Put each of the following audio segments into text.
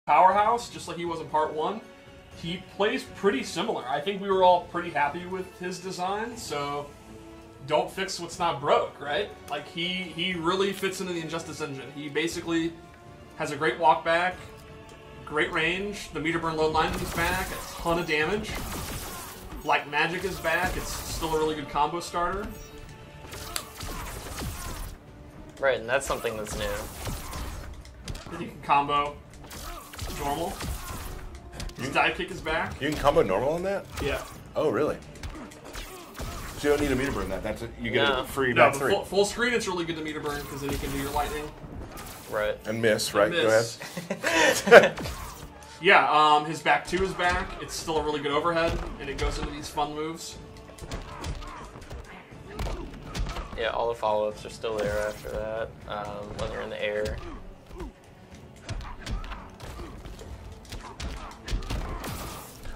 powerhouse, just like he was in Part 1. He plays pretty similar. I think we were all pretty happy with his design, so don't fix what's not broke, right? Like, he really fits into the Injustice engine. He basically has a great walk back, great range, the meter burn load line is back, a ton of damage. Black Magic is back, it's still a really good combo starter. Right, and that's something that's new. That you can combo normal. His dive kick is back. You can combo normal on that? Yeah. Oh, really? So you don't need a meter burn that. That's you get a free no, back three. Full screen, it's really good to meter burn because then you can do your lightning. Right. And miss, right? Miss. Go ahead. Yeah, his back 2 is back. It's still a really good overhead, and it goes into these fun moves. Yeah, all the follow-ups are still there after that, when you're in the air.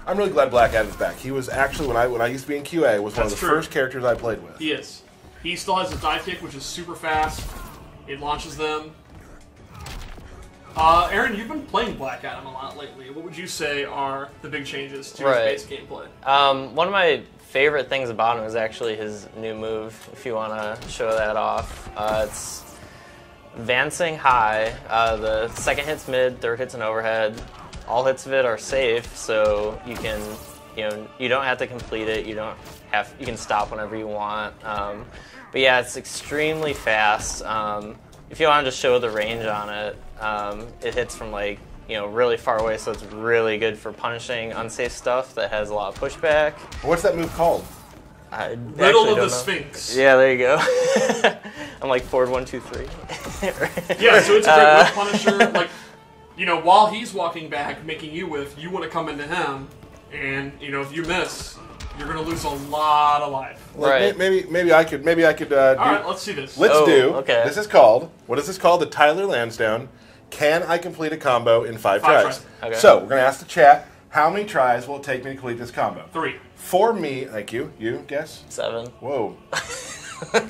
I'm really glad Black Adam's back. He was actually, when I used to be in QA, was one of the first characters I played with. He is. He still has his dive kick, which is super fast. It launches them. Aaron, you've been playing Black Adam a lot lately. What would you say are the big changes to his base gameplay? One of my favorite things about him is actually his new move, if you want to show that off. It's advancing high. The second hit's mid, third hit's an overhead. All hits of it are safe, so you can, you don't have to complete it. You can stop whenever you want. But yeah, it's extremely fast. If you want to just show the range on it, it hits from really far away, so it's really good for punishing unsafe stuff that has a lot of pushback. What's that move called? Riddle of the Sphinx. Yeah, there you go. I'm like forward 1, 2, 3. Yeah, so it's a great whiff punisher. Like, while he's walking back, making you whiff, you want to come into him, and if you miss, you're gonna lose a lot of life. Right. Maybe I could. All right, let's see this. Let's do. Okay. This is called. What is this called? The Tyler Lansdowne. Can I complete a combo in 5 tries? Okay. So we're gonna ask the chat. How many tries will it take me to complete this combo? 3. For me, thank you. You guess? 7. Whoa.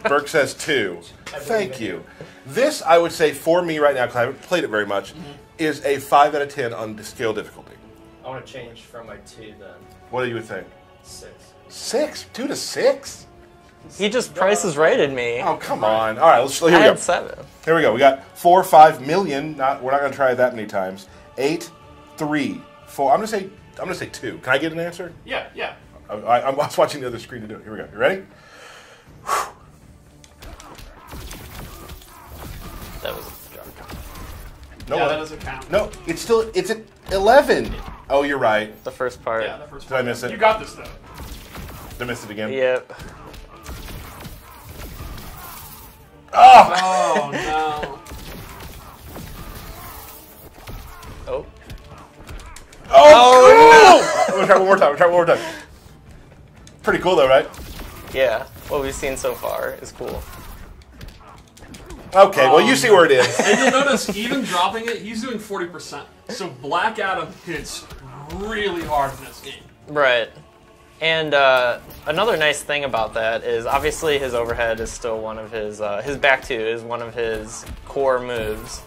Burke says 2. Thank you. This, I would say, for me right now, because I haven't played it very much, is a 5 out of 10 on the skill difficulty. I want to change from my 2 then. What do you think? 6. 6? 2 to 6? He just prices righted me. Oh, come on. All right, here we I go. had 7. Here we go. We got 4, 5 million. We're not going to try it that many times. 8, 3, 4. I'm going to say 2. Can I get an answer? Yeah. I'm watching the other screen to do it. Here we go. You ready? That was a joke. No, that doesn't count. No, it's at 11. Oh, you're right. The first part. Yeah, the first Did I part. miss it? You got this, though. Did I miss it again? Yep. Oh! Oh, no. Oh. Oh, cool! We'll try one more time. Pretty cool, though, right? Yeah. What we've seen so far is cool. Okay, well, you see where it is. And you'll notice, even dropping it, he's doing 40%. So Black Adam hits really hard in this game. Right. And another nice thing about that is obviously his overhead is still one of his back 2 is one of his core moves.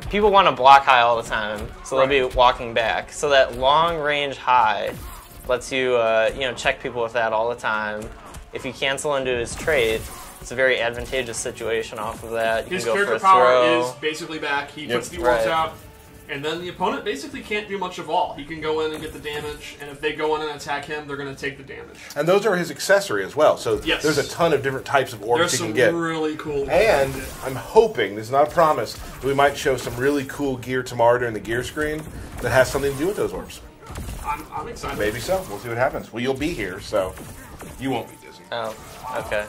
People want to block high all the time, so they'll be walking back. So that long range high lets you check people with that all the time. If you cancel into his trait, it's a very advantageous situation off of that. You His can go character for a power throw. is basically back. He puts the orbs out, and then the opponent basically can't do much of all. He can go in and get the damage, and if they go in and attack him, they're going to take the damage. And those are his accessory as well. So yes. There's a ton of different types of orbs you can get. There's some really cool ones. And I'm hoping, this is not a promise, that we might show some really cool gear tomorrow during the gear screen that has something to do with those orbs. I'm excited. Maybe so. We'll see what happens. Well, you'll be here, so you won't be dizzy. Oh, okay.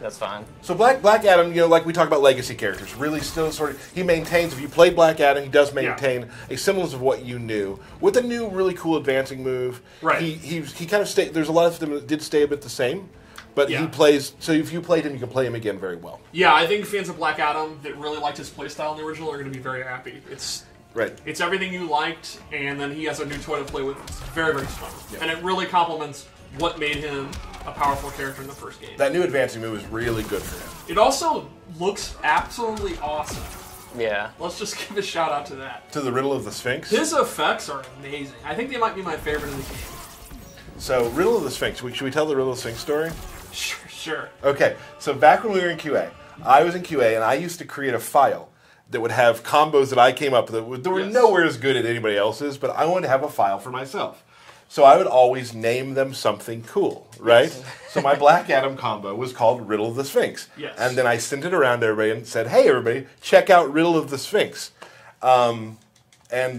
That's fine. So Black Adam, like we talk about legacy characters, really still sort of, he maintains, if you played Black Adam, he does maintain a semblance of what you knew. With a new, really cool advancing move. Right. He kind of stayed, there's a lot of them that did stay a bit the same, but he plays, so if you played him, you can play him again very well. Yeah, I think fans of Black Adam that really liked his playstyle in the original are going to be very happy. It's everything you liked, and then he has a new toy to play with. It's very, very fun. Yeah. And it really complements what made him a powerful character in the first game. That new advancing move is really good for him. It also looks absolutely awesome. Yeah. Let's just give a shout out to that. To the Riddle of the Sphinx. His effects are amazing. I think they might be my favorite in the game. So, Riddle of the Sphinx. Should we tell the Riddle of the Sphinx story? Sure. Okay, so back when we were in QA, I was in QA, and I used to create a file that would have combos that I came up with that were Yes. nowhere as good as anybody else's, but I wanted to have a file for myself. So I would always name them something cool, right? So my Black Adam combo was called Riddle of the Sphinx. Yes. And then I sent it around to everybody and said, hey, everybody, check out Riddle of the Sphinx. And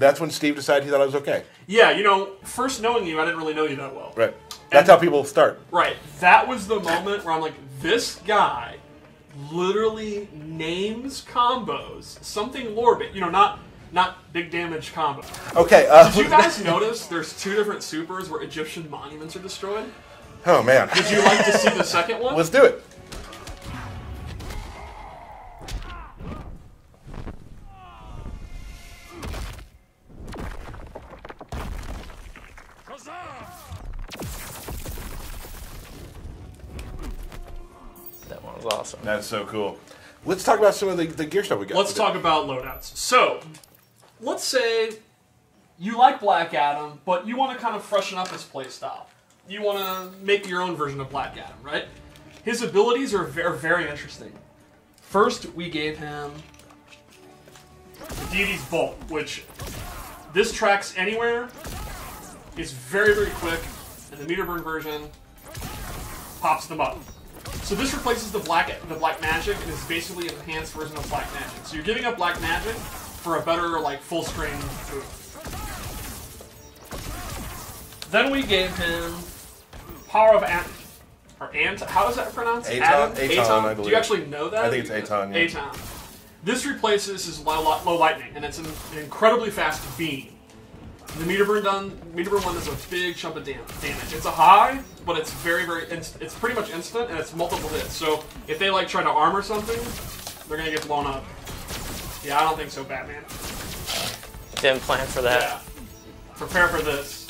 that's when Steve decided he thought I was okay. Yeah, you know, first knowing you, I didn't really know you that well. Right. That's how people start. Right. That was the moment where I'm like, this guy literally names combos something lore-based. You know, not big damage combo. Okay. Did you guys notice there's 2 different supers where Egyptian monuments are destroyed? Oh, man. Would you like to see the second one? Let's do it. That one was awesome. That's so cool. Let's talk about some of the gear stuff we got. Let's talk about loadouts. So, let's say you like Black Adam, but you want to kind of freshen up his playstyle. You want to make your own version of Black Adam, right? His abilities are very, very interesting. First, we gave him the Deity's Bolt, which this tracks anywhere, is very, very quick, and the meter burn version pops them up. So this replaces the black magic and is basically an enhanced version of black magic. So you're giving up black magic for a better like full screen move. Then we gave him Power of how is that pronounced? Aton, I believe. Do you actually know that? I think it's Aton, yeah. Aton. This replaces his low lightning, and it's an incredibly fast beam. The meter burn one does a big chunk of damage. It's a high, but it's it's pretty much instant, and it's multiple hits. So if they like try to armor something, they're gonna get blown up. Yeah, I don't think so, Batman. Didn't plan for that. Yeah. Prepare for this.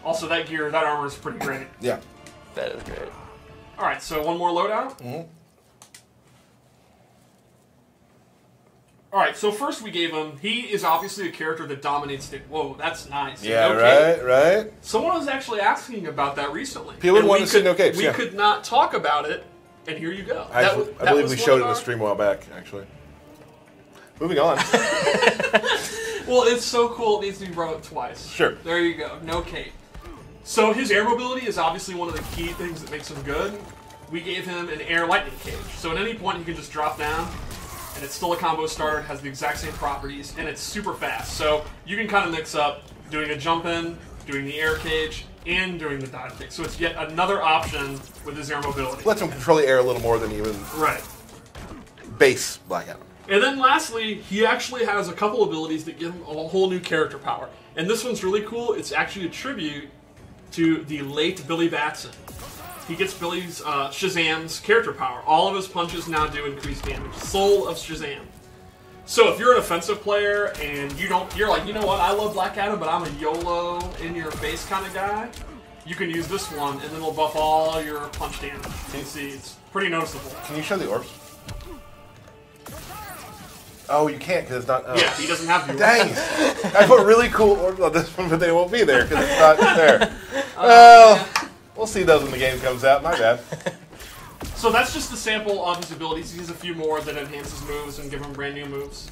Also, that armor is pretty great. Yeah. That is great. All right, so one more loadout. Mm-hmm. All right, so first we gave him. He is obviously a character that dominates the. Whoa, that's nice. Yeah, No cape. right. Someone was actually asking about that recently. People want to see no capes. We could not talk about it, and here you go. I believe we showed it in the stream a while back, actually. Moving on. Well, it's so cool. It needs to be brought up twice. Sure. There you go. No cape. So his air mobility is obviously one of the key things that makes him good. We gave him an air lightning cage. So at any point he can just drop down, and it's still a combo starter. It has the exact same properties, and it's super fast. So you can kind of mix up doing a jump in, doing the air cage, and doing the dive kick. So it's yet another option with his air mobility. Lets him control the air a little more than even Right. base Black Adam. And then lastly, he actually has a couple abilities that give him a whole new character power. And this one's really cool. It's actually a tribute to the late Billy Batson. He gets Billy's Shazam's character power. All of his punches now do increased damage. Soul of Shazam. So if you're an offensive player and you're like, you know what, I love Black Adam, but I'm a YOLO in your face kind of guy, you can use this one, and then it'll buff all your punch damage. You can see it's pretty noticeable. Can you show the orbs? Oh, you can't because it's not. Oh. Yeah, he doesn't have the Dang! I put really cool orbs on this one, but they won't be there because it's not there. Well, we'll see those when the game comes out. My bad. So that's just a sample of his abilities. He has a few more that enhance his moves and give him brand new moves.